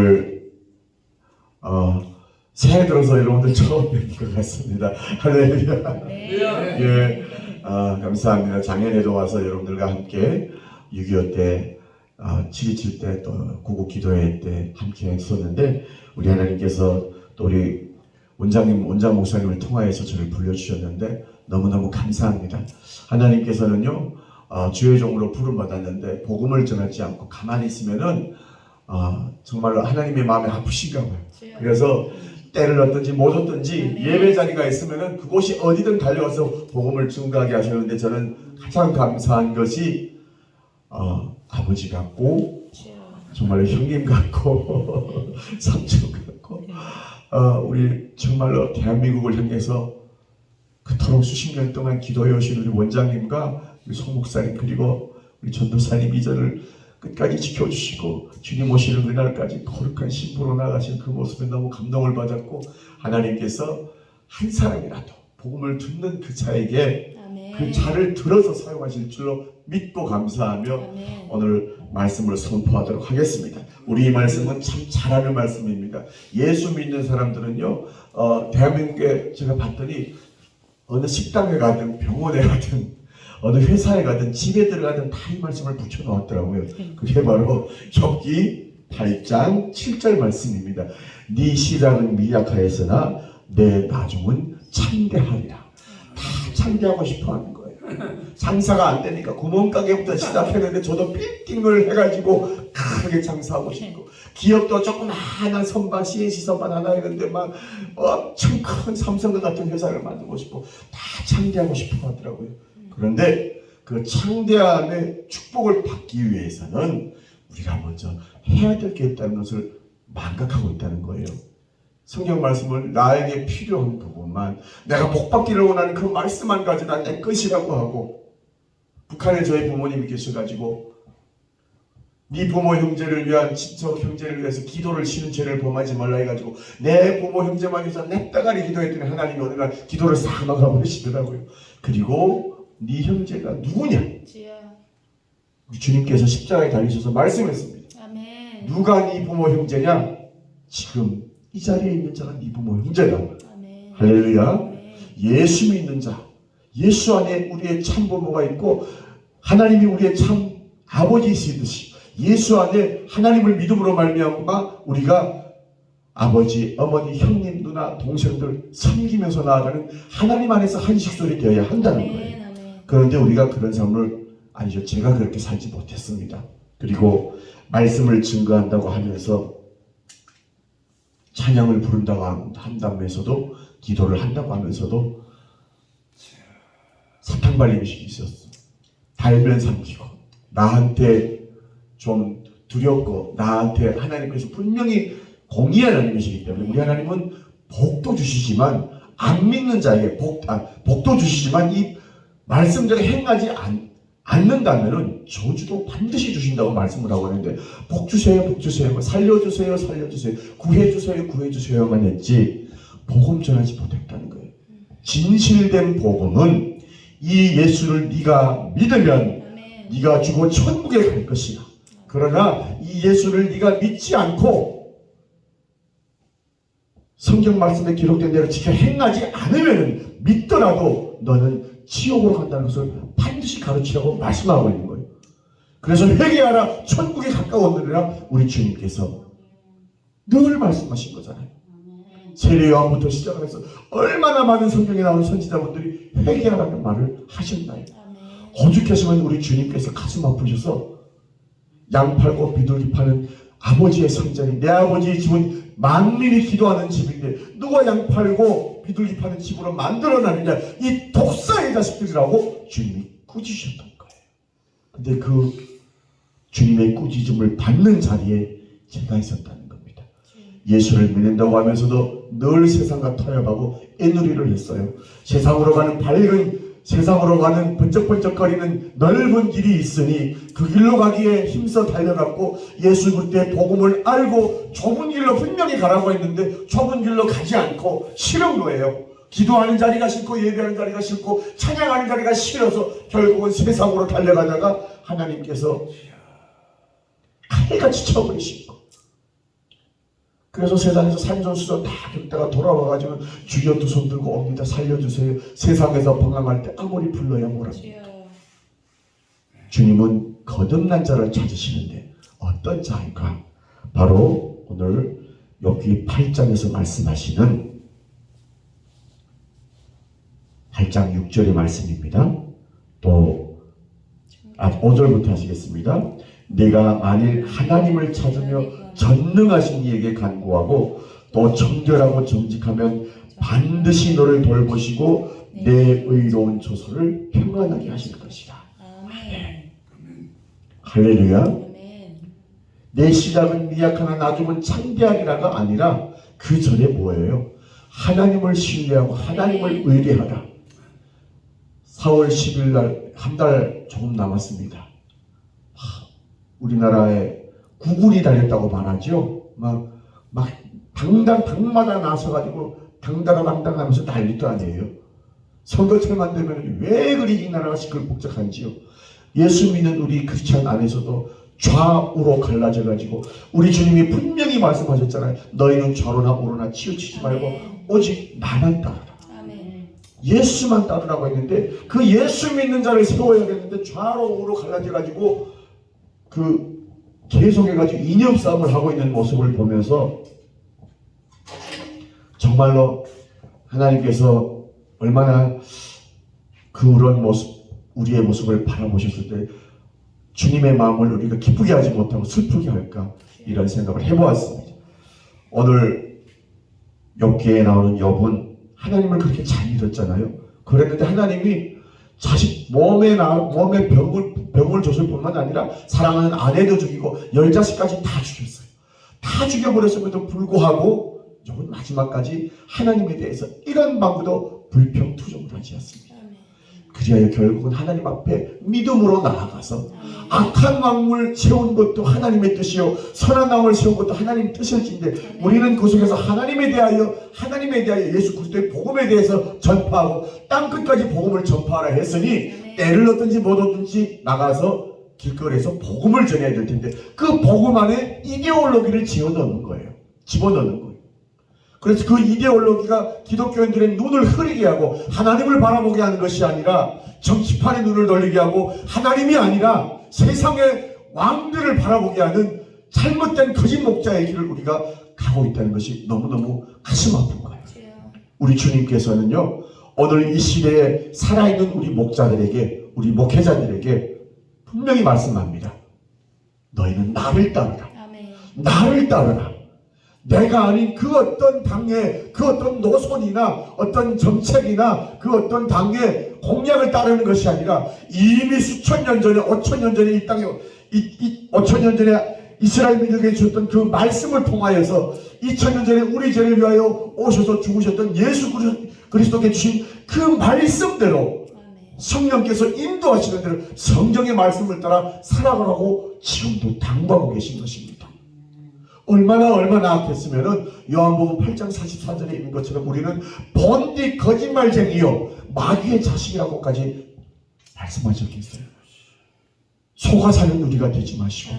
오늘 새해 들어서 여러분들 처음 뵙는 것 같습니다. 할렐루야. 네. 예, 감사합니다. 작년에도 와서 여러분들과 함께 6.25 때, 7.27 때, 또 구국 기도회 때 함께 했었는데, 우리 하나님께서 또 우리 원장 목사님을 통하여서 저를 불러주셨는데 너무너무 감사합니다. 하나님께서는요, 주의 종으로 부름받았는데 복음을 전하지 않고 가만히 있으면은 정말로 하나님의 마음이 아프신가 봐요. 그래서 때를 얻든지 못 얻든지 예배 자리가 있으면은 그곳이 어디든 달려와서 복음을 증거하게 하셨는데, 저는 가장 감사한 것이 아버지 같고 정말로 형님 같고 삼촌 같고 우리 정말로 대한민국을 향해서 그토록 수십 년 동안 기도해 오신 우리 원장님과 우리 송 목사님, 그리고 우리 전도사님 이전을 끝까지 지켜주시고 주님 오시는 그날까지 거룩한 신부로 나가신 그 모습에 너무 감동을 받았고, 하나님께서 한 사람이라도 복음을 듣는 그 자에게 그 자를 들어서 사용하실 줄로 믿고 감사하며 오늘 말씀을 선포하도록 하겠습니다. 우리 이 말씀은 참 잘하는 말씀입니다. 예수 믿는 사람들은요, 대한민국에 제가 봤더니 어느 식당에 가든 병원에 가든 어느 회사에 가든 집에 들어가든 다 이 말씀을 붙여놓았더라고요. 그게 바로 욥기 8장 7절 말씀입니다. 네 시작은 미약하였으나 내 나중은 창대하리라. 다 창대하고 싶어하는 거예요. 장사가 안 되니까 구멍가게부터 시작했는데 저도 빌딩을 해가지고 크게 장사하고 싶고, 기업도 조그마한 선반 CNC 선반 하나 했는데 막 엄청 큰 삼성과 같은 회사를 만들고 싶고 다 창대하고 싶어 하더라고요. 그런데 그 창대함의 축복을 받기 위해서는 우리가 먼저 해야 될 게 있다는 것을 망각하고 있다는 거예요. 성경 말씀을 나에게 필요한 부분만, 내가 복 받기를 원하는 그 말씀만 가지고 내 것이라고 하고, 북한에 저희 부모님이 계셔가지고 네 부모 형제를 위한 친척 형제를 위해서 기도를 쉬는 죄를 범하지 말라 해가지고 내 부모 형제만 위해서 내 따가리 기도했더니 하나님이 어느 날 기도를 싹 막아버리시더라고요. 그리고 네 형제가 누구냐? 우리 주님께서 십자가에 달리셔서 말씀했습니다. 아멘. 누가 네 부모 형제냐? 지금 이 자리에 있는 자가 네 부모 형제다. 아멘. 할렐루야. 아멘. 예수 믿는 자, 예수 안에 우리의 참 부모가 있고 하나님이 우리의 참 아버지이시듯이 예수 안에 하나님을 믿음으로 말미암아 우리가 아버지, 어머니, 형님, 누나, 동생들 섬기면서 나아가는 하나님 안에서 한식솔이 되어야 한다는 거예요. 그런데 우리가 그런 삶을, 아니죠, 제가 그렇게 살지 못했습니다. 그리고 말씀을 증거한다고 하면서 찬양을 부른다고 한다면서도 기도를 한다고 하면서도 사탕발림식이 있었어. 달면 삼키고 나한테 좀 두렵고 나한테 하나님께서 분명히 공의의 하나님이시기 때문에 우리 하나님은 복도 주시지만 안 믿는 자에게 복도 주시지만 이 말씀대로 행하지 않는다면은 저주도 반드시 주신다고 말씀을 하고 있는데, 복 주세요, 복 주세요, 살려주세요, 살려주세요, 구해주세요, 구해주세요만 했지 복음 전하지 못했다는 거예요. 진실된 복음은 이 예수를 네가 믿으면 네가 죽어 천국에 갈 것이야. 그러나 이 예수를 네가 믿지 않고 성경 말씀에 기록된 대로 지켜 행하지 않으면 믿더라도 너는 지옥으로 간다는 것을 반드시 가르치라고 말씀하고 있는 거예요. 그래서 회개하라, 천국에 가까웠느니라 우리 주님께서 늘 말씀하신 거잖아요. 세례요한부터 시작해서 얼마나 많은 성경에 나오는 선지자분들이 회개하라는 말을 하셨나요? 오죽했으면 우리 주님께서 가슴 아프셔서 양 팔고 비둘기 파는 아버지의 성전이, 내 아버지의 집은 만민이 기도하는 집인데 누가 양 팔고 비둘기 파는 집으로 만들어놨느냐, 이 독사의 자식들이라고 주님이 꾸짖으셨던 거예요. 근데 그 주님의 꾸짖음을 받는 자리에 제가 있었다는 겁니다. 예수를 믿는다고 하면서도 늘 세상과 타협하고 애누리를 했어요. 세상으로 가는 번쩍번쩍거리는 넓은 길이 있으니 그 길로 가기에 힘써 달려갔고 예수 그리스도의 복음을 알고 좁은 길로 분명히 가라고 했는데 좁은 길로 가지 않고 싫은 거예요. 기도하는 자리가 싫고 예배하는 자리가 싫고 찬양하는 자리가 싫어서 결국은 세상으로 달려가다가 하나님께서 칼같이 쳐버리신 거. 그래서 세상에서 산전수전 다 겪다가 돌아와가지고 주여 두 손 들고 옵니다. 살려주세요. 세상에서 방황할 때 아무리 불러야 뭐랍니까? 주님은 거듭난 자를 찾으시는데 어떤 자인가? 바로 오늘 욥기 8장에서 말씀하시는 8장 6절의 말씀입니다. 또 5절부터 하시겠습니다. 내가 만일 하나님을 찾으며 전능하신 이에게 간구하고 또 정결하고 정직하면 반드시 너를 돌보시고 내 의로운 조소를 평안하게 하실 것이다. 아멘. 할렐루야. 내 시작은 미약하나 나중은 창대하리라가 아니라 그 전에 뭐예요? 하나님을 신뢰하고 하나님을 의뢰하라. 4월 10일 날 한 달 조금 남았습니다. 우리나라에 구글이 달렸다고 말하죠. 막 당마다 나서가지고 당당하면서 난리도 아니에요. 선거철만 되면 왜 그리 이 나라가 시끌벅적한지요. 예수 믿는 우리 크리스찬 안에서도 좌우로 갈라져가지고 우리 주님이 분명히 말씀하셨잖아요. 너희는 좌로나 우로나 치우치지 말고 오직 나만 따르라. 예수만 따르라고 했는데 그 예수 믿는 자를 세워야겠는데 좌로 우로 갈라져가지고 계속해가지고 이념 싸움을 하고 있는 모습을 보면서 정말로 하나님께서 얼마나 그런 모습, 우리의 모습을 바라보셨을 때 주님의 마음을 우리가 기쁘게 하지 못하고 슬프게 할까 이런 생각을 해보았습니다. 오늘 욥기에 나오는 욥은 하나님을 그렇게 잘 믿었잖아요. 그랬는데 하나님이 자식 몸에 병을 줬을 뿐만 아니라 사랑하는 아내도 죽이고 10자식까지 다 죽였어요. 다 죽여버렸음에도 불구하고 욥은 마지막까지 하나님에 대해서 이런 방구도 불평투정을 하지 않습니다. 그리하여 결국은 하나님 앞에 믿음으로 나아가서 악한 왕을 세운 것도 하나님의 뜻이요 선한 왕을 세운 것도 하나님의 뜻일진데 우리는 그 속에서 하나님에 대하여 예수 그리스도의 복음에 대해서 전파하고 땅끝까지 복음을 전파하라 했으니 때를 얻든지 못 얻든지 나가서 길거리에서 복음을 전해야 될 텐데 그 복음 안에 이데올로기를 집어넣는 거예요. 그래서 그 이데올로기가 기독교인들의 눈을 흐리게 하고 하나님을 바라보게 하는 것이 아니라 정치판의 눈을 돌리게 하고 하나님이 아니라 세상의 왕들을 바라보게 하는 잘못된 거짓 목자의 길을 우리가 가고 있다는 것이 너무너무 가슴 아픈 거예요. 우리 주님께서는요 오늘 이 시대에 살아있는 우리 목자들에게 우리 목회자들에게 분명히 말씀합니다. 너희는 나를 따르라. 나를 따르라. 내가 아닌 그 어떤 당의 그 어떤 노선이나 어떤 정책이나 그 어떤 당의 공약을 따르는 것이 아니라 이미 수천 년 전에 5천 년 전에 이 땅에 5천 년 전에 이스라엘 민족에게 주셨던 그 말씀을 통하여서 2000년 전에 우리 죄를 위하여 오셔서 죽으셨던 예수 그리스도께 주신 그 말씀대로 성령께서 인도하시는 대로 성경의 말씀을 따라 살아가라고 지금도 당부하고 계신 것입니다. 얼마나 악했으면은 요한복음 8장 44절에 있는 것처럼 우리는 본디 거짓말쟁이요 마귀의 자식이라고까지 말씀하셨겠어요. 속아 사는 우리가 되지 마시고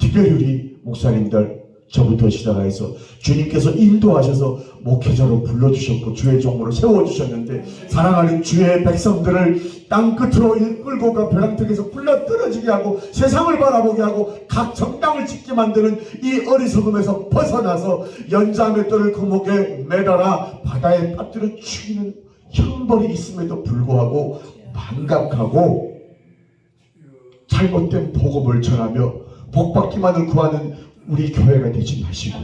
특별히 우리 목사님들 저부터 시작해서 주님께서 인도하셔서 목회자로 불러주셨고 주의 종으로 세워주셨는데 사랑하는 주의 백성들을 땅끝으로 이끌고 가 벼랑턱에서 굴러떨어지게 하고 세상을 바라보게 하고 각 정당을 짓게 만드는 이 어리석음에서 벗어나서 연자맷돌을 그 목에 매달아 바다에 빠뜨려 죽이는 형벌이 있음에도 불구하고 망각하고 잘못된 복음을 전하며 복받기만을 구하는 우리 교회가 되지 마시고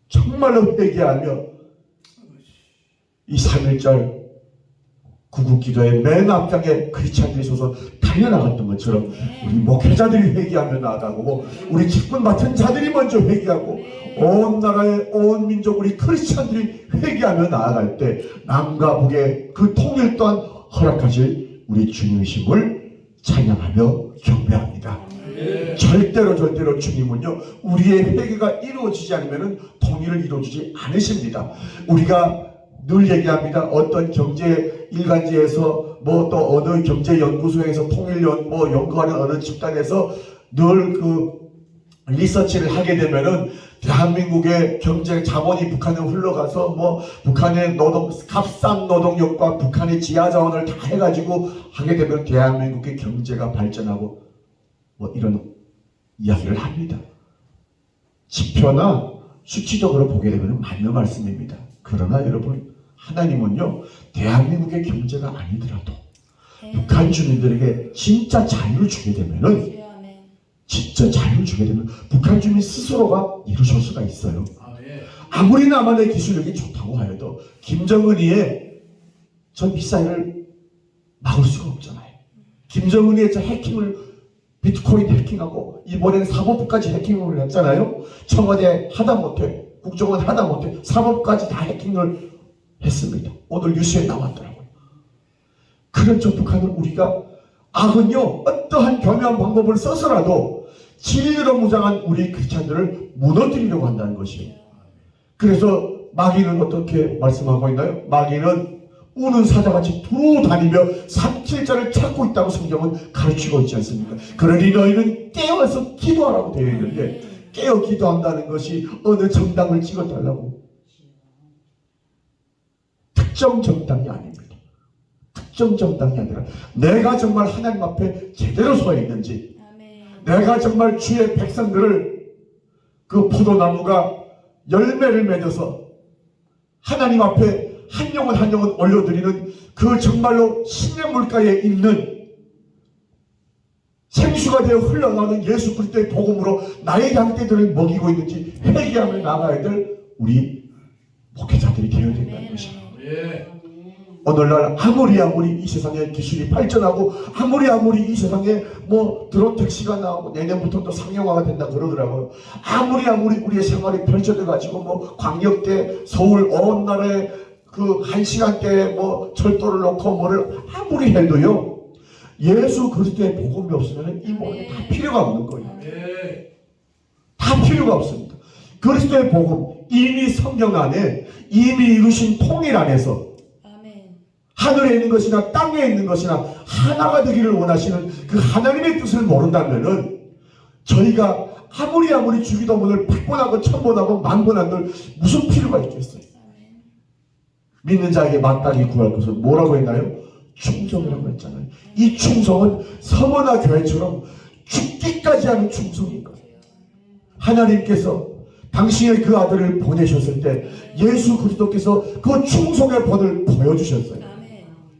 정말로 회개하며 이 3.1절 구국기도의 맨 앞장에 크리스찬들이 서서 달려나갔던 것처럼 우리 목회자들이 회개하며 나아가고 우리 직분 맡은 자들이 먼저 회개하고 온 나라의 온 민족 우리 크리스찬들이 회개하며 나아갈 때 남과 북의 그 통일 또한 허락하실 우리 주님이심을 찬양하며 경배합니다. 절대로 주님은요 우리의 회개가 이루어지지 않으면 통일을 이루어주지 않으십니다. 우리가 늘 얘기합니다. 어떤 경제 일간지에서 뭐 또 어느 경제연구소에서 통일연 연구하는 어느 집단에서 늘 그 리서치를 하게 되면은 대한민국의 경제 자본이 북한에 흘러가서 뭐 북한의 값싼 노동력과 북한의 지하자원을 다 해가지고 하게 되면 대한민국의 경제가 발전하고 뭐 이런 이야기를 합니다. 지표나 수치적으로 보게 되면 맞는 말씀입니다. 그러나 여러분, 하나님은요, 대한민국의 경제가 아니더라도 북한 주민들에게 진짜 자유를 주게 되면은, 진짜 자유를 주게 되면 북한 주민 스스로가 이루실 수가 있어요. 아무리 남한의 기술력이 좋다고 하여도 김정은이의 저 미사일을 막을 수가 없잖아요. 김정은이의 저 해킹을, 비트코인 해킹하고 이번에는 사법부까지 해킹을 했잖아요. 청와대 하다못해, 국정원 하다못해 사법부까지 다 해킹을 했습니다. 오늘 뉴스에 나왔더라고요. 그런 저 북한을 우리가, 악은요 어떠한 교묘한 방법을 써서라도 진리로 무장한 우리 크리스찬들을 무너뜨리려고 한다는 것이에요. 그래서 마귀는 어떻게 말씀하고 있나요? 마귀는 우는 사자같이 두루 다니며 삼킬자를 찾고 있다고 성경은 가르치고 있지 않습니까? 그러니 너희는 깨어서 기도하라고 되어 있는데, 깨어 기도한다는 것이 어느 정당을 찍어달라고, 특정 정당이 아닙니다. 특정 정당이 아니라 내가 정말 하나님 앞에 제대로 서 있는지, 내가 정말 주의 백성들을, 그 포도나무가 열매를 맺어서 하나님 앞에 한 영혼 한 영혼 올려드리는 그 정말로 신의 물가에 있는 생수가 되어 흘러나오는 예수 그리스도의 복음으로 나의 양떼들을 먹이고 있는지 회개하며 나가야 될 우리 목회자들이 되어야 된다는 것입니다. 오늘날 아무리 이 세상에 기술이 발전하고 아무리 이 세상에 뭐 드론 택시가 나오고 내년부터 또 상용화가 된다 그러더라고요. 아무리 우리의 생활이 펼쳐져 가지고 뭐 광역대 서울 온 날에 그 1시간대에 뭐 철도를 놓고 뭐를 아무리 해도요, 예수 그리스도의 복음이 없으면 이 모든 게 다 필요가 없는 거예요. 다 필요가 없습니다. 그리스도의 복음, 이미 성경 안에 이미 이루신 통일 안에서 하늘에 있는 것이나 땅에 있는 것이나 하나가 되기를 원하시는 그 하나님의 뜻을 모른다면은 저희가 아무리 주기도문을 100번하고 1000번하고 만번한들 무슨 필요가 있겠어요? 믿는 자에게 마땅히 구할 것은 뭐라고 했나요? 충성이라고 했잖아요. 이 충성은 서머나 교회처럼 죽기까지 하는 충성인 거예요. 하나님께서 당신의 그 아들을 보내셨을 때 예수 그리스도께서 그 충성의 본을 보여주셨어요.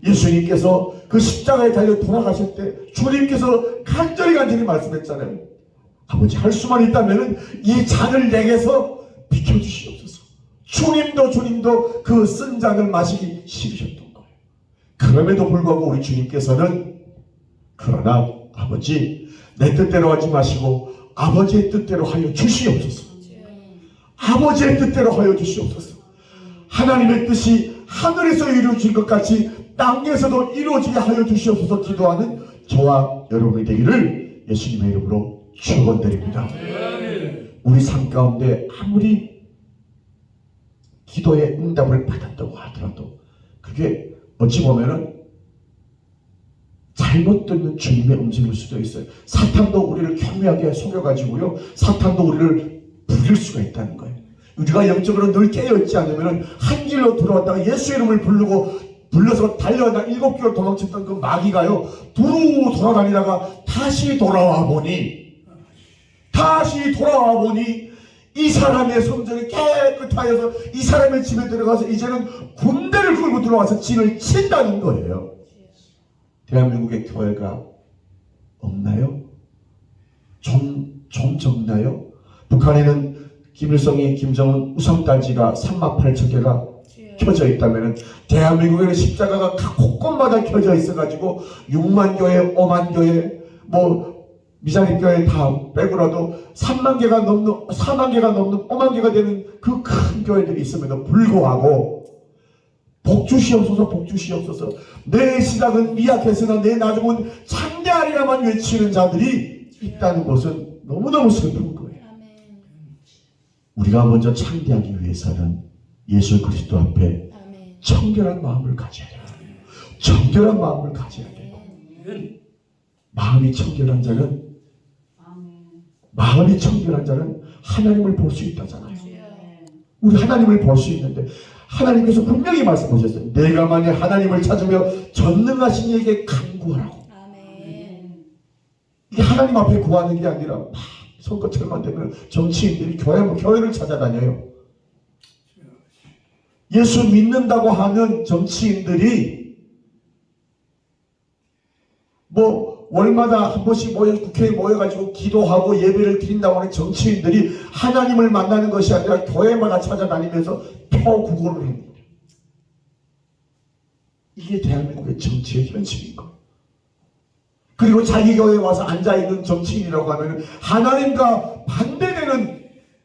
예수님께서 그 십자가에 달려 돌아가실 때 주님께서 간절히 말씀했잖아요. 아버지, 할 수만 있다면 이 잔을 내게서 비켜주시옵소서. 주님도 그 쓴 잔을 마시기 싫으셨던 거예요. 그럼에도 불구하고 우리 주님께서는, 그러나 아버지, 내 뜻대로 하지 마시고 아버지의 뜻대로 하여 주시옵소서. 아버지의 뜻대로 하여 주시옵소서. 하나님의 뜻이 하늘에서 이루어진 것 같이 땅에서도 이루어지게 하여 주시옵소서 기도하는 저와 여러분이 되기를 예수님의 이름으로 축원드립니다. 우리 삶 가운데 아무리 기도의 응답을 받았다고 하더라도 그게 어찌 보면은 잘못 듣는 주님의 음성일 수도 있어요. 사탄도 우리를 교묘하게 속여가지고요, 사탄도 우리를 부릴 수가 있다는 거예요. 우리가 영적으로 늘 깨어있지 않으면 한 길로 들어왔다가 예수 이름을 불러서 달려가다 7개월 도망쳤던 그 마귀가요, 두루 돌아다니다가 다시 돌아와 보니 이 사람의 성전이 깨끗하여서 이 사람의 집에 들어가서 이제는 군대를 끌고 들어와서 진을 친다는 거예요. 대한민국의 교회가 없나요? 좀 적나요? 북한에는 김일성이 김정은 우상단지가 38,000개가 켜져 있다면 대한민국에는 십자가가 각 곳곳마다 켜져 있어가지고 6만 교회, 5만 교회, 뭐 미자립교회 다 빼고라도 3만 개가 넘는, 4만 개가 넘는, 5만 개가 되는 그 큰 교회들이 있음에도 불구하고 복주시옵소서, 내 시작은 미약했으나 내 나중은 창대하리라만 외치는 자들이 있다는 것은 너무너무 슬픈 거예요. 우리가 먼저 창대하기 위해서는 예수 그리스도 앞에 청결한 마음을 가져야 돼요. 청결한 마음을 가져야 돼요. 마음이 청결한 자는 하나님을 볼 수 있다잖아요. 우리 하나님을 볼 수 있는데 하나님께서 분명히 말씀하셨어요. 내가 만약 하나님을 찾으며 전능하신 이에게 간구하라고. 이게 하나님 앞에 구하는 게 아니라 막 선거철만 되면 정치인들이 교회를 찾아다녀요. 예수 믿는다고 하는 정치인들이 뭐 월마다 한 번씩 국회에 모여가지고 기도하고 예배를 드린다고 하는 정치인들이 하나님을 만나는 것이 아니라 교회마다 찾아다니면서 표구걸을 합니다. 이게 대한민국의 정치의 현실인 거. 그리고 자기 교회에 와서 앉아있는 정치인이라고 하면 하나님과 반대되는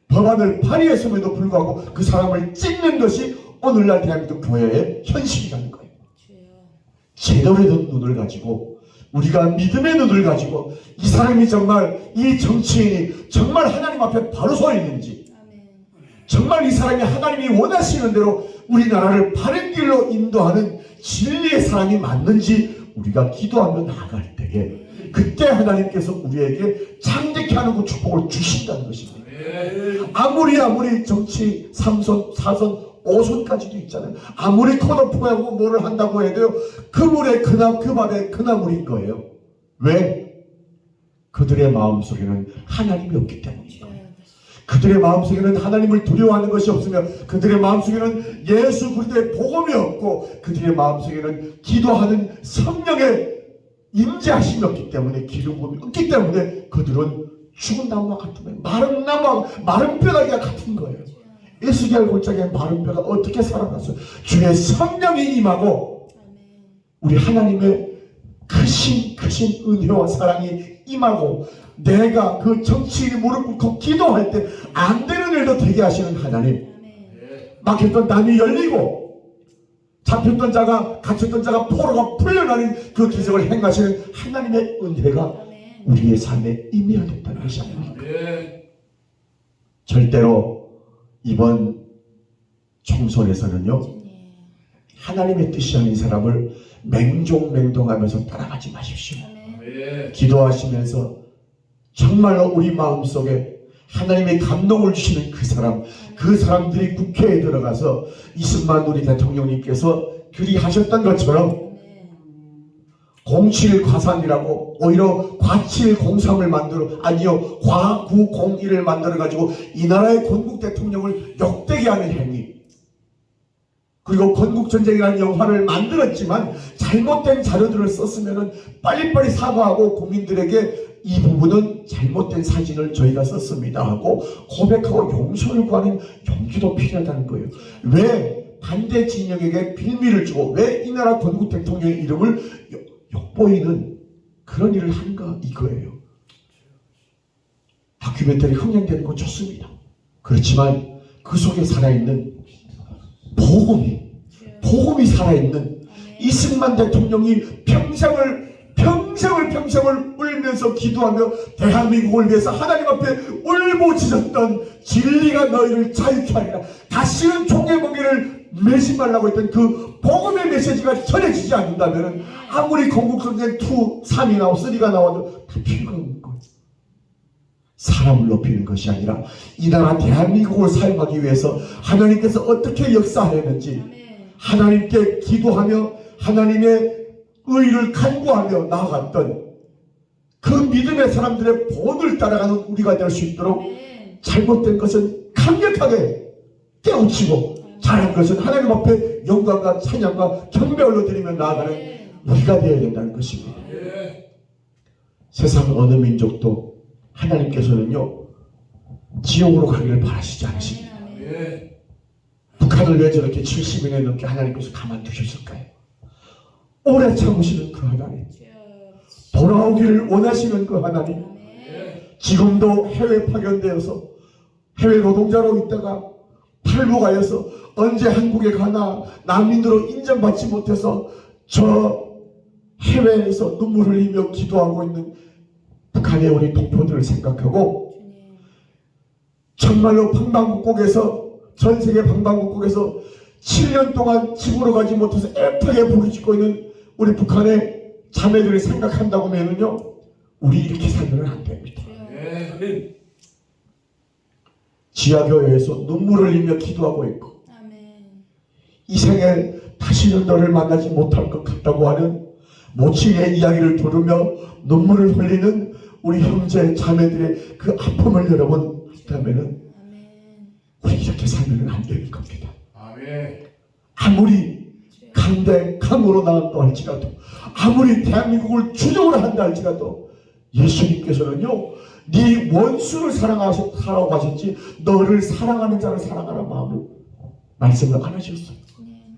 법안을 발의했음에도 불구하고 그 사람을 찍는 것이 오늘날 대한민국 교회의 현실이라는 거예요. 제대로 된 눈을 가지고 우리가 믿음의 눈을 가지고 이 사람이 정말 이 정치인이 정말 하나님 앞에 바로 서 있는지 정말 이 사람이 하나님이 원하시는 대로 우리나라를 바른 길로 인도하는 진리의 사람이 맞는지 우리가 기도하며 나아갈 때에 그때 하나님께서 우리에게 창대케 하는 그 축복을 주신다는 것입니다. 아무리 정치 3선, 4선, 5선까지도 있잖아요. 아무리 컷오프하고 뭐를 한다고 해도요. 그 물에 그 밥에 그나물인 거예요. 왜? 그들의 마음속에는 하나님이 없기 때문입니다. 그들의 마음속에는 하나님을 두려워하는 것이 없으며 그들의 마음속에는 예수 그리스도의 복음이 없고 그들의 마음속에는 기도하는 성령의 임재하심이 없기 때문에 기름 부음이 없기 때문에 그들은 죽은 나무와 같은 마른 나무와 마른 뼈다귀와 같은 거예요. 에스겔 골짜기에 마른 뼈가 어떻게 살아났어요? 주의 성령이 임하고 우리 하나님의 크신 은혜와 사랑이 임하고 내가 그 정치인이 무릎 꿇고 기도할 때 안 되는 일도 되게 하시는 하나님. 막혔던 담이 열리고 잡혔던 자가 갇혔던 자가 포로가 풀려나는 그 기적을 행하시는 하나님의 은혜가 우리의 삶에 임해야 된다는 것이 아닙니까? 절대로 이번 총선에서는요 하나님의 뜻이 아닌 사람을 맹종맹동하면서 따라가지 마십시오. 기도하시면서 정말로 우리 마음속에 하나님의 감동을 주시는 그 사람들이 국회에 들어가서 이승만 우리 대통령님께서 그리 하셨던 것처럼 07과삼이라고 오히려 과703을 과901을 만들어 가지고 이 나라의 건국 대통령을 역되게 하는 행위, 그리고 건국전쟁이라는 영화를 만들었지만 잘못된 자료들을 썼으면 빨리빨리 사과하고 국민들에게 이 부분은 잘못된 사진을 저희가 썼습니다 하고 고백하고 용서를 구하는 용기도 필요하다는 거예요. 왜 반대 진영에게 빌미를 주고 왜 이 나라 건국 대통령의 이름을 엿보이는 그런 일을 하는가 이거예요. 다큐멘터리 흥행되는 거 좋습니다. 그렇지만 그 속에 살아있는 복음이 살아있는 이승만 대통령이 평생을 울면서 기도하며 대한민국을 위해서 하나님 앞에 울부짖었던 진리가 너희를 자유케 하리라. 다시는 종의 멍에를 매지 말라고 했던 그 복음의 메시지가 전해지지 않는다면 아무리 건국전쟁 2, 3이 나오고 3가 나와도 다 필요가 없는 거예요. 사람을 높이는 것이 아니라 이 나라 대한민국을 사용하기 위해서 하나님께서 어떻게 역사하였는지 하나님께 기도하며 하나님의 의를 간구하며 나아갔던 그 믿음의 사람들의 본을 따라가는 우리가 될 수 있도록 잘못된 것은 강력하게 깨우치고 잘한 것은 하나님 앞에 영광과 찬양과 경배 올려드리며 나아가는 우리가 되어야 된다는 것입니다. 세상 어느 민족도 하나님께서는요 지옥으로 가기를 바라시지 않으십니다. 북한을 왜 저렇게 70년 넘게 하나님께서 가만두셨을까요? 오래 참으시는 그 하나님, 돌아오기를 원하시는 그 하나님, 지금도 해외 파견되어서 해외 노동자로 있다가 탈북하여서 언제 한국에 가나 난민으로 인정받지 못해서 저 해외에서 눈물 흘리며 기도하고 있는 북한의 우리 동포들을 생각하고 정말로 방방곡곡에서 전세계 방방곡곡에서 7년 동안 집으로 가지 못해서 애타게 부르짖고 있는 우리 북한의 자매들을 생각한다고 하면요 우리 이렇게 살면 안 됩니다. 지하교회에서 눈물을 흘리며 기도하고 있고 아멘. 이 생에 다시는 너를 만나지 못할 것 같다고 하는 모친의 이야기를 들으며 눈물을 흘리는 우리 형제 자매들의 그 아픔을 여러분 있다면은 아멘. 우리 이렇게 살면 안 되는 겁니다. 아멘. 아무리 강대 강으로 나간다 할지라도 아무리 대한민국을 주적으로 한다 할지라도 예수님께서는요 네 원수를 사랑하라고 하셨지 너를 사랑하는 자를 사랑하라는 마음을 말씀을 안 하셨어요. 주님.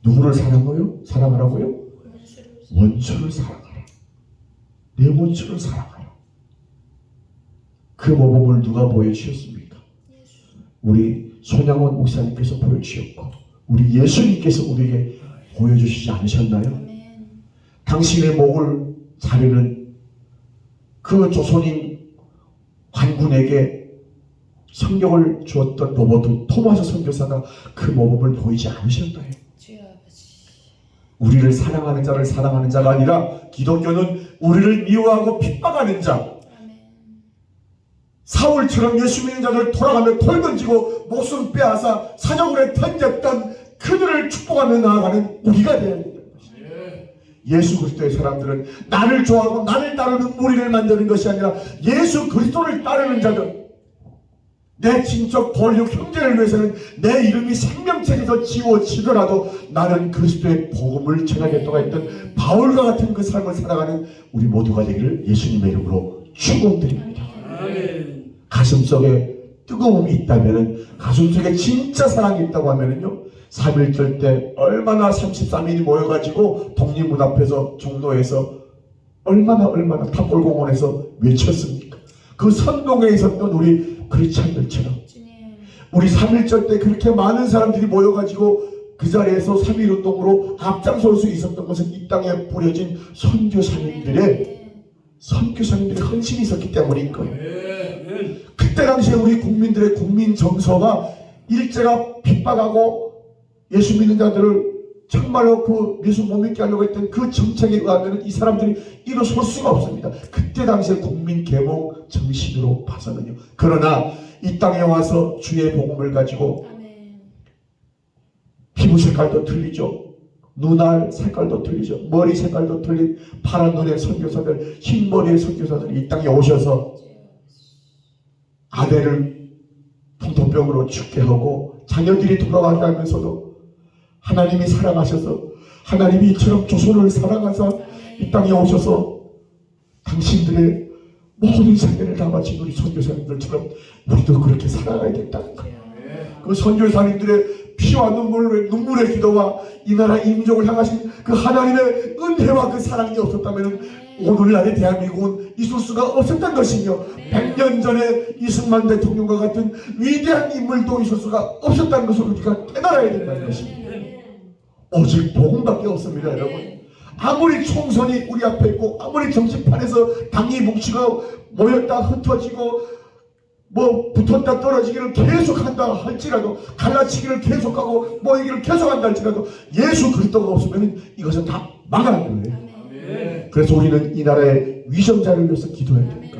누구를 사랑해요? 사랑하라고요? 원수를 사랑하라. 내 원수를 사랑하라. 그 모범을 누가 보여주셨습니까? 우리 손양원 목사님께서 보여주셨고 우리 예수님께서 우리에게 보여주시지 않으셨나요? 아멘. 당신의 목을 자르는 그 조선인 관군에게 성경을 주었던 로버트 토마스 선교사가 그 모범을 보이지 않으셨나요? 주여 아버지. 우리를 사랑하는 자를 사랑하는 자가 아니라 기독교는 우리를 미워하고 핍박하는 자 아멘. 사울처럼 예수 믿는 자들 돌아가며 돌 던지고 목숨 빼앗아 사적으로 던졌던 그들을 축복하며 나아가는 우리가 되어야 된다. 예수 그리스도의 사람들은 나를 좋아하고 나를 따르는 무리를 만드는 것이 아니라 예수 그리스도를 따르는 자들 내 친척 권력 형제를 위해서는 내 이름이 생명책에서 지워지더라도 나는 그리스도의 복음을 전하겠다고 했던 바울과 같은 그 삶을 살아가는 우리 모두가 되기를 예수님의 이름으로 축원드립니다. 아멘. 가슴속에 뜨거움이 있다면은 가슴속에 진짜 사랑이 있다고 하면은요 3.1절 때 얼마나 33인이 모여가지고 독립문 앞에서 종로에서 얼마나 탑골공원에서 외쳤습니까? 그 선동에 있었던 우리 크리스찬들처럼 주님. 우리 3.1절 때 그렇게 많은 사람들이 모여가지고 그 자리에서 3.1운동으로 앞장설 수 있었던 것은 이 땅에 뿌려진 선교사님들의 헌신이 있었기 때문인 거예요. 아멘. 그때 당시에 우리 국민들의 국민 정서가 일제가 핍박하고 예수 믿는 자들을 정말로 그 예수 못 믿게 하려고 했던 그 정책에 의하면 이 사람들이 일어설 수가 없습니다. 그때 당시에 국민 계몽 정신으로 봐서는요. 그러나 이 땅에 와서 주의 복음을 가지고 아멘. 피부 색깔도 틀리죠. 눈알 색깔도 틀리죠. 머리 색깔도 틀린 파란 눈의 선교사들, 흰 머리의 선교사들이 이 땅에 오셔서 아내를 풍토병으로 죽게 하고 자녀들이 돌아간다면서도 하나님이 사랑하셔서 하나님이 이처럼 조선을 사랑하사 이 땅에 오셔서 당신들의 모든 생애를 다 바친 우리 선교사님들처럼 우리도 그렇게 살아가야 된다는 거예요. 그 선교사님들의 피와 눈물의 기도와 이 나라 이민족을 향하신 그 하나님의 은혜와 그 사랑이 없었다면 오늘날의 대한민국은 있을 수가 없었던 것이며 100년 전에 이승만 대통령과 같은 위대한 인물도 있을 수가 없었다는 것을 우리가 깨달아야 된다는 것입니다. 오직 복음밖에 없습니다, 여러분. 아무리 총선이 우리 앞에 있고 아무리 정치판에서 당이 뭉치고 모였다 흩어지고 뭐 붙었다 떨어지기를 계속한다 할지라도 갈라치기를 계속하고 모이기를 계속한다 할지라도 예수 그리스도가 없으면 이것은 다 망하는 거예요. 아멘. 그래서 우리는 이 나라의 위정자를 위해서 기도해야 됩니다.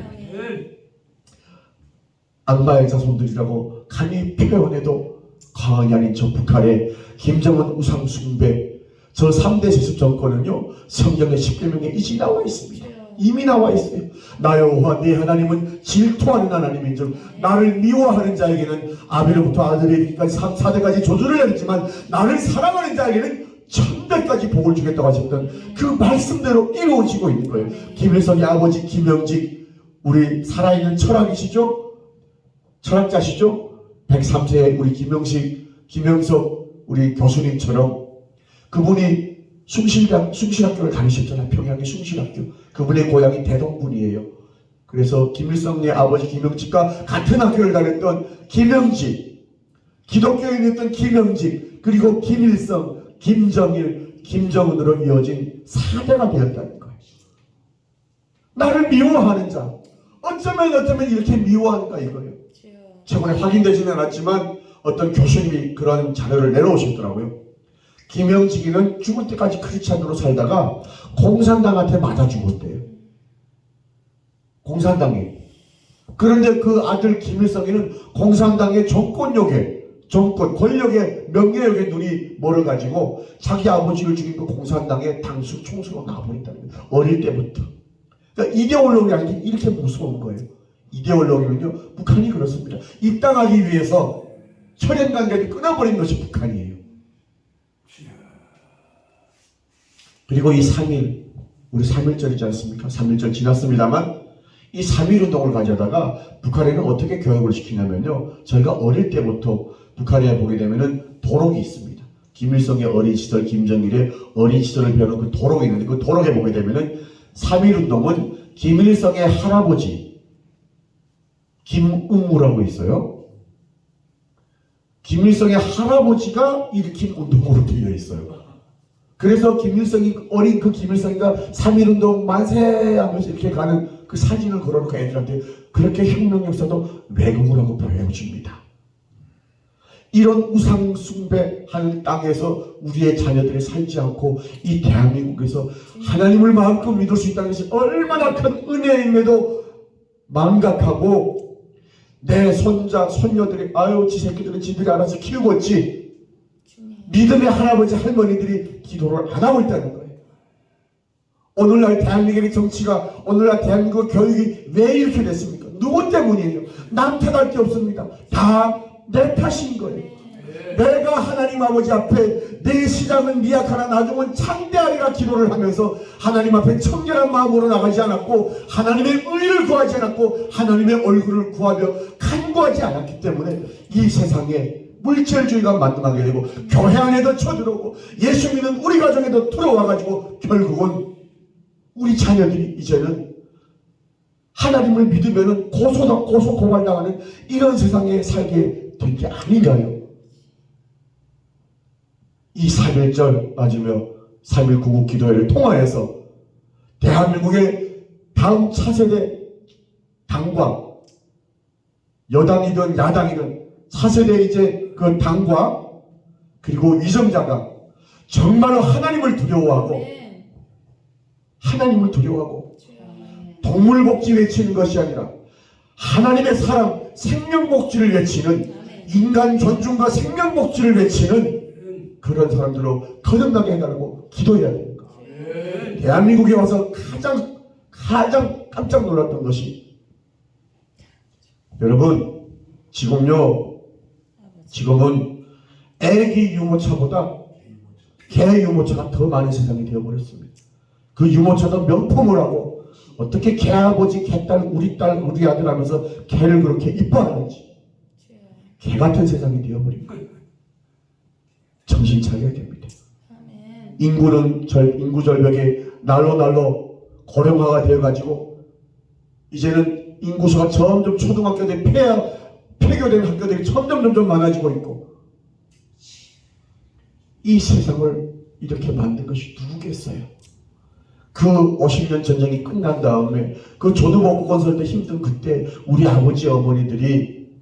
악마의 자손들이라고 감히 표현해도 과언이 아닌 저 북한의 김정은 우상 숭배 저 3대 세습 정권은요 성경의 10계명에 이미 나와 있습니다. 이미 나와 있어요. 나 여호와 네 하나님은 질투하는 하나님인 줄 나를 미워하는 자에게는 아비로부터 아들에게까지 4대까지 저주를 내렸지만 나를 사랑하는 자에게는 1000배까지 복을 주겠다고 하셨던 그 말씀대로 이루어지고 있는 거예요. 김일성의 아버지 김영직 우리 살아있는 철학이시죠? 철학자시죠? 103세의 우리 김영석 우리 교수님처럼 그분이 숭실학교를 다니셨잖아요. 평양의 숭실학교. 그분의 고향이 대동군이에요. 그래서 김일성의 아버지 김영직과 같은 학교를 다녔던 김영직, 기독교인이었던 김영직, 그리고 김일성, 김정일, 김정은으로 이어진 4대가 되었다는 거예요. 나를 미워하는 자. 어쩌면 이렇게 미워하는가 이거예요. 최근에 확인되지는 않았지만 어떤 교수님이 그런 자료를 내놓으셨더라고요. 김영직이는 죽을 때까지 크리스찬으로 살다가 공산당한테 맞아 죽었대요. 공산당이. 그런데 그 아들 김일성이는 공산당의 정권, 권력의 명예욕에 눈이 멀어가지고 자기 아버지를 죽인 그 공산당의 당수 총수로 나와버린다는 거예요. 어릴 때부터. 그러니까 이데올로기라는 게 이렇게 무서운 거예요. 이데올로기는요, 북한이 그렇습니다. 입당하기 위해서 혈연관계를 끊어버린 것이 북한이에요. 그리고 이 3일, 우리 3.1절이지 않습니까? 3.1절 지났습니다만 이 3.1운동을 가져다가 북한에는 어떻게 교육을 시키냐면요, 저희가 어릴 때부터 북한에 보게 되면은 도록이 있습니다. 김일성의 어린 시절, 김정일의 어린 시절을 배우는 그 도록이 있는데 그 도록에 보게 되면은 3.1운동은 김일성의 할아버지 김응우라고 있어요. 김일성의 할아버지가 일으킨 운동으로 되어 있어요. 그래서 김일성이 어린 그 김일성이가 3.1운동 만세 하면서 이렇게 가는 그 사진을 걸어놓고 애들한테 그렇게 혁명 역사도 왜곡을 하고 보여줍니다. 이런 우상 숭배하는 땅에서 우리의 자녀들이 살지 않고 이 대한민국에서 하나님을 마음껏 믿을 수 있다는 것이 얼마나 큰 은혜임에도 망각하고 내 손자, 손녀들이 아유 지 새끼들은 지들이 알아서 키우겠지, 믿음의 할아버지 할머니들이 기도를 안 하고 있다는 거예요. 오늘날 대한민국의 정치가, 오늘날 대한민국 교육이 왜 이렇게 됐습니까? 누구 때문이에요? 남 탓할 게 없습니다. 다 내 탓인 거예요. 내가 하나님 아버지 앞에 내 시작은 미약하나 나중은 창대하리라 기도를 하면서 하나님 앞에 청결한 마음으로 나가지 않았고 하나님의 의를 구하지 않았고 하나님의 얼굴을 구하며 간구하지 않았기 때문에 이 세상에 물질주의가 만들어가게 되고 교회 안에도 쳐들어오고 예수 믿는 우리 가정에도 들어와가지고 결국은 우리 자녀들이 이제는 하나님을 믿으면 고소 고발당하는 이런 세상에 살게 된 게 아닌가요? 이 3.1절 맞으며 3.1 구국 기도회를 통하여서 대한민국의 다음 차세대 당과 여당이든 야당이든 차세대 이제 그 당과 그리고 위정자가 정말로 하나님을 두려워하고 동물복지 외치는 것이 아니라 하나님의 사랑, 생명복지를 외치는, 인간 존중과 생명복지를 외치는 그런 사람들로 거듭나게 해달라고 기도해야 됩니다. 대한민국에 와서 가장 깜짝 놀랐던 것이, 여러분 지금은 애기 유모차보다 개 유모차가 더 많은 세상이 되어버렸습니다. 그 유모차도 명품을 하고 어떻게 개아버지, 개딸, 우리 딸, 우리 아들 하면서 개를 그렇게 이뻐하는지, 개 같은 세상이 되어버린 거예요. 정신 차려야 됩니다. 인구 절벽이 날로 고령화가 되어가지고 이제는 인구수가 점점 초등학교들이 폐교된 학교들이 점점 많아지고 있고, 이 세상을 이렇게 만든 것이 누구겠어요? 그 50년 전쟁이 끝난 다음에 그 조두복구 건설 때 힘든 그때 우리 아버지 어머니들이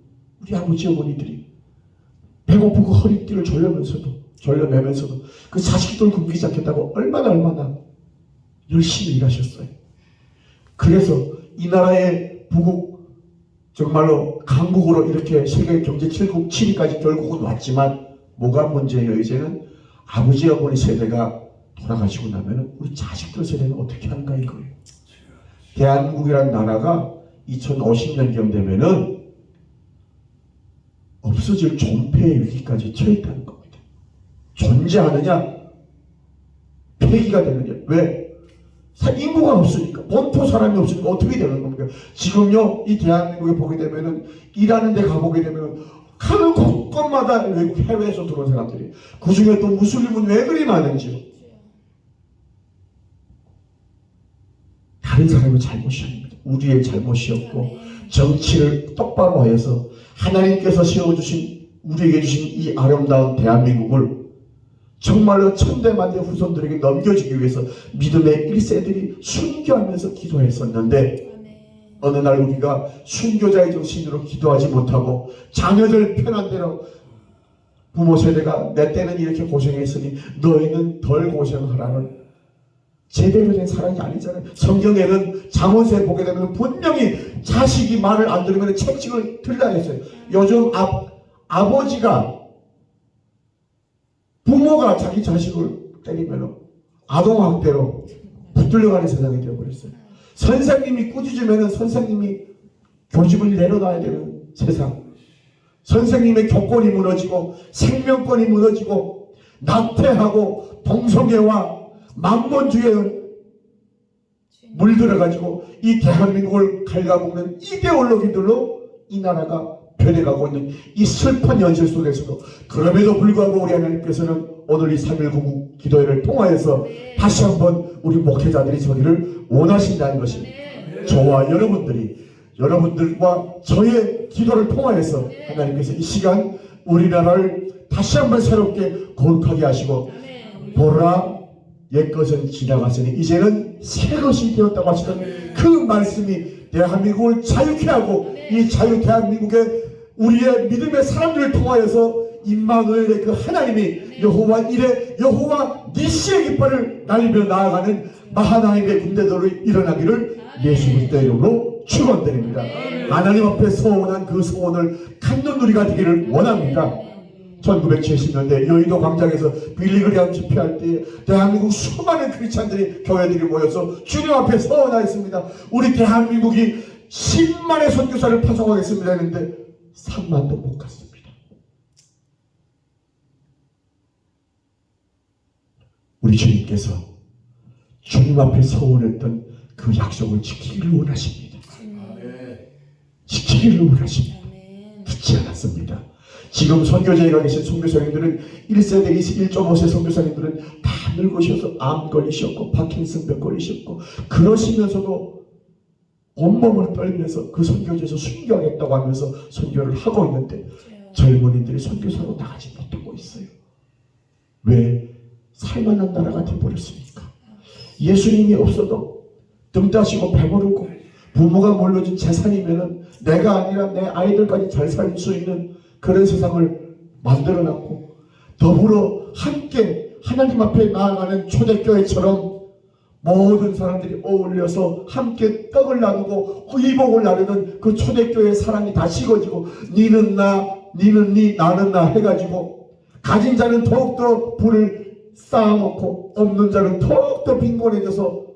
배고프고 허리띠를 졸려매면서도 그 자식들 굶기지 않겠다고 얼마나 열심히 일하셨어요. 그래서 이 나라의 부국 정말로 강국으로 이렇게 세계 경제 7국 7위까지 결국은 왔지만 뭐가 문제예요? 이제는 아버지 어머니 세대가 돌아가시고 나면 우리 자식들 세대는 어떻게 하는가 이거예요. 대한민국이라는 나라가 2050년경 되면은 없어질 존폐의 위기까지 처했다는 겁니다. 존재하느냐 폐기가 되느냐. 왜? 인구가 없으니까, 본토 사람이 없으니까 어떻게 되는 겁니까? 지금요 이 대한민국에 보게 되면은 일하는 데 가보게 되면은 가는 곳곳마다 외국 해외에서 들어온 사람들이, 그 중에 또 무슬림은 왜 그리 많은지요. 다른 사람의 잘못이 아닙니다. 우리의 잘못이었고 정치를 똑바로 해서 하나님께서 세워주신, 우리에게 주신 이 아름다운 대한민국을 정말로 천대만대 후손들에게 넘겨주기 위해서 믿음의 1세들이 순교하면서 기도했었는데, 어느 날 우리가 순교자의 정신으로 기도하지 못하고 자녀들 편한 대로 부모 세대가 내 때는 이렇게 고생했으니 너희는 덜 고생하라는 제대로 된 사랑이 아니잖아요. 성경에는 잠언서에 보게 되면 분명히 자식이 말을 안 들으면 채찍을 들라 했어요. 요즘 아버지가 부모가 자기 자식을 때리면 아동학대로 붙들려가는 세상이 되어버렸어요. 선생님이 꾸짖으면 선생님이 교직을 내려놔야 되는 세상. 선생님의 교권이 무너지고 생명권이 무너지고 나태하고 동성애와 만본주의에 물들어가지고 이 대한민국을 갉아먹는 이데올로기들로 이 나라가 변해가고 있는 이 슬픈 현실 속에서도 그럼에도 불구하고 우리 하나님께서는 오늘 이 3.1 기도회를 통하여서 다시 한번 우리 목회자들이 저기를 원하신다는 것입니다. 저와 여러분들과 저의 기도를 통하여서 하나님께서 이 시간 우리나라를 다시 한번 새롭게 거룩하게 하시고 보라 옛것은 지나갔으니 이제는 새것이 되었다고 하시던 그 말씀이 대한민국을 자유케 하고 이 자유 대한민국의 우리의 믿음의 사람들을 통하여서 임마누엘의 그 하나님이 여호와 이레 여호와 니시의 깃발을 날리며 나아가는 마하나임의 군대들을 일어나기를 예수 그리스도의 이름으로 축원드립니다. 하나님 앞에 소원한 그 소원을 갖는 우리가 되기를 원합니다. 1970년대 여의도 광장에서 빌리그리암 집회할 때 대한민국 수많은 크리스찬들이 교회들이 모여서 주님 앞에 서원하였습니다. 우리 대한민국이 10만의 선교사를 파송하겠습니다 했는데 3만도 못 갔습니다. 우리 주님께서 주님 앞에 서원했던 그 약속을 지키기를 원하십니다. 지키기를 원하십니다. 듣지 않았습니다. 지금 선교제에 가 계신 선교사님들은 1세대, 1.5세 선교사님들은 다 늙으셔서 암 걸리셨고 파킨슨병 걸리셨고 그러시면서도 온몸을 떨면서 그 선교제에서 순교하겠다고 하면서 선교를 하고 있는데 젊은이들이 선교사로 나가지 못하고 있어요. 왜? 살만한 나라가 되어버렸으니까. 예수님이 없어도 등 따시고 배부르고 부모가 물려준 재산이면은 내가 아니라 내 아이들까지 잘 살 수 있는 그런 세상을 만들어놨고 더불어 함께 하나님 앞에 나아가는 초대교회처럼 모든 사람들이 어울려서 함께 떡을 나누고 의복을 나누는 그 초대교회의 사랑이 다 식어지고 니는 나, 니는 니, 나는 나 해가지고 가진 자는 더욱더 불을 쌓아놓고 없는 자는 더욱더 빈곤해져서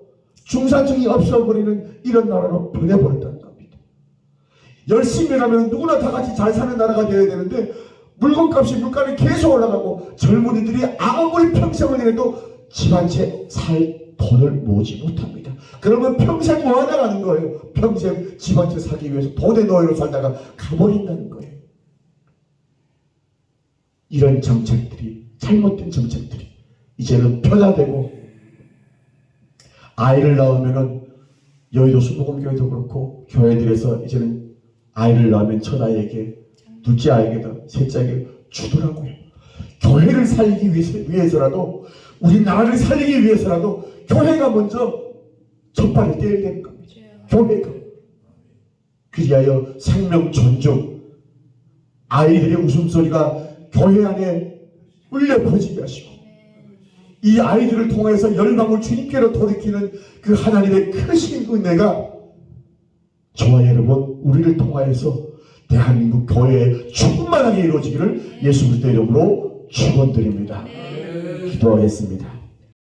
중산층이 없어버리는 이런 나라로 변해버렸다는 겁니다. 열심히 하면 누구나 다 같이 잘 사는 나라가 되어야 되는데 물건값이 물가는 계속 올라가고 젊은이들이 아무리 평생을 일해도 집 한 채 살 돈을 모으지 못합니다. 그러면 평생 뭐 하다 가는 거예요. 평생 집 한 채 사기 위해서 돈의 노예로 살다가 가버린다는 거예요. 이런 정책들이 잘못된 정책들이 이제는 변화되고 아이를 낳으면은 여의도 수목원교회도 그렇고 교회들에서 이제는 아이를 낳으면 첫아이에게 둘째 아이에게도 셋째에게 주더라고요. 교회를 살리기 위해서라도 우리나라를 살리기 위해서라도 교회가 먼저 첫발을 떼야 되는 겁니다. 교회가. 그리하여 생명 존중 아이들의 웃음소리가 교회 안에 울려 퍼지게 하시고 이 아이들을 통해서 열방을 주님께로 돌이키는 그 하나님의 크신 은혜가 저와 여러분 우리를 통하여서 대한민국 교회에 충만하게 이루어지기를 예수 그리스도의 이름으로 축원드립니다. 기도하겠습니다.